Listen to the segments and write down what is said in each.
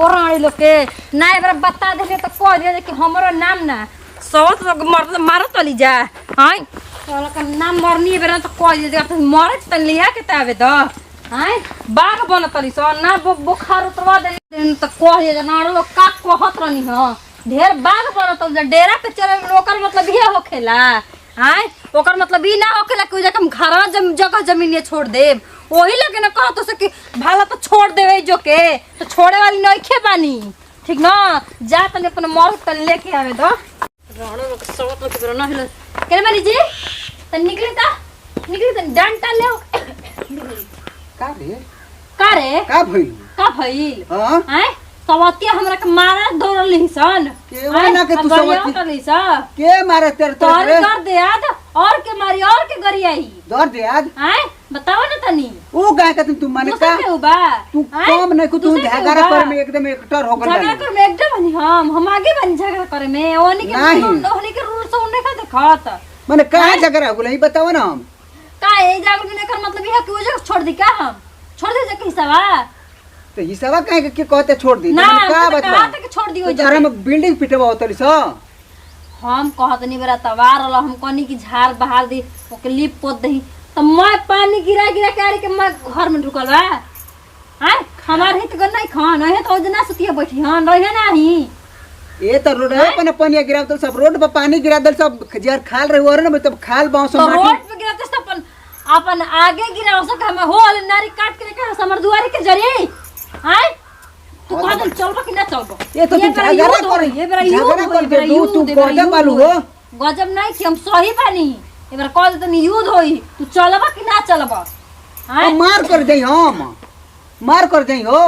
कोराणी लोग के ना एक बार बता देले तो कह दिया कि हमरो नाम ना सौत लोग मारो तली जा हां साला का नाम मरनी बेरा तो कह दिया तो मरे त लिया के तावे द हां बाग बन तली सो ना बुखार उतरवा दे तो कह दिया ना लोग का कहत रहनी ह ढेर बाग बन तो डेरा पे चले ओकर मतलब ये होखेला हां ओकर मतलब ई ना होखेला कि जकम घरवा जगह जमीन छोड़ देब वही लगे ना कहा तो से कि भाला तो छोड़ देवे जो के तो छोड़े वाली नइखे बानी ठीक ना जा तने अपन मर तन लेके आवे दो राणो लोग सोत लोग के ना हिल केने बानी जी तन निकली तन डंटा ले का भइल हां सवतिया हमरा के मारा दौड़ल हिसन के ना के तू सवती के मारे तेरे कर दे याद और के मारी और के गरियाई दौड़ दे याद हैं बताओ ना तनी ओ गाय का तुम माने का तू कम नहीं को तू झगड़ा कर में एकदम एकटर हो गल झगड़ा कर में एकदम बनी हम आगे बनी झगड़ा करे में ओनी के रूल से उन्ने का देखत माने का झगड़ा हो गई बताओ ना हम का ए जागल ने कर मतलब ये कि वो जगह छोड़ दी का हम छोड़ दे के हिसाबा तो हिसाबा काहे के कहते छोड़ दी माने का बता के छोड़ दी हो जरा में बिल्डिंग पिटवा होतली स हम कहत नहीं बरा तवार ल हम कनी की झाड़ बहार दी ओके लिप पोत दही तो मैं पानी गिरा के के मैं घर में ढुकल बा हां हमार हित गन नहीं खान है तो जना सुतिया बैठी हां रहे नाही ए तो रोड पे पानी गिरा तो सब रोड पे पानी गिरा दल सब जर खाल रहे और ना तब खाल बांस तो रोड पे गिरा तो अपन आगे गिरा सक हम होल नारी काट के के हमर दुआरी के जरिए हां तू कह चलबो कि ना चलबो ये तो झगड़ा कर ये बरा यू तू गजब वालू हो गजब नहीं कि हम सही बानी ए बार कह दे तनी युद्ध होई तू चलबा कि ना चलबा हां मार कर दई हम मार कर दई हो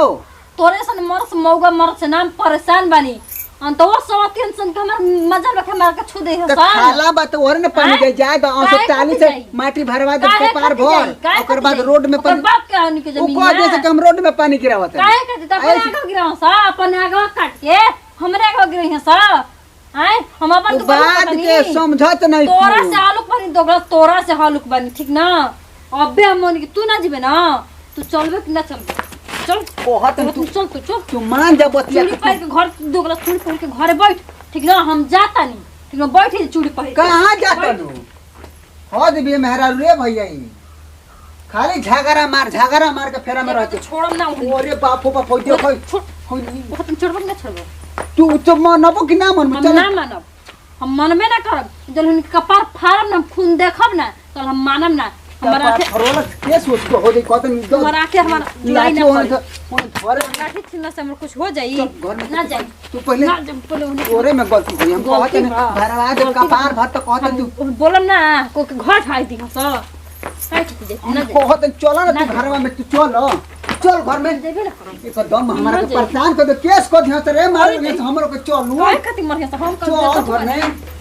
तोरे सन मरस मौगा मरस से नाम परेशान बानी अन तो सवतियन सन के हमर मजल रखे मार के छु दे है खाला बात और ने पानी दे जाए तो 40 से माटी भरवा दे कपार भर ओकर बाद रोड में पानी बाप के हनी के जमीन है जैसे हम रोड में पानी गिरावत है काहे के त अपन आगे गिराव सा अपन आगे काट के हमरे आगे गिरई है सा हैं हम अपन तो बात के समझत नहीं तोरा से आलूक बनी दोगला तोरा से हालुक बनी ठीक ना अबे हम मन की तू ना जीबे ना तू चलबे कि ना चलबे चल कहत तू तू मान जा बतिया चूड़ी पहन के घर दोगला चूड़ी पहन के घरे बैठ ठीक ना हम जाता नहीं ठीक ना बैठ चूड़ी पहन कहां जाता तू हद भी मेहरा रे भैया खाली झगड़ा मार के फेरा में रहते छोड़म ना ओरे बापो बाप होई दे होई तुम छोड़ब ना छोड़ब तू तो मानबो कि ना मानबो हम ना मानब हम मनबे ना करब जब हम कपार फाड़ब ना खून देखब ना तो हम मानब ना हमारा फरोला के सोच को हो जाई कत हमारा के हमारा लड़ाई ना घर लाठी छीनला से हमर कुछ हो जाई ना जाई तू पहले ना जब पहले तोरे में गलती करी हम कहत नहीं भरवा दे कपार भर तो कहत तू बोलम ना को के घर ठाई दी हस काई ठीक दे ना हम कहत चल ना तू घरवा में तू चल घर में देबे ना एकदम हमारा के परेशान कर दे केस को ध्यान से रे मार हमरो के चलू काय कति मर गया हम चल घर में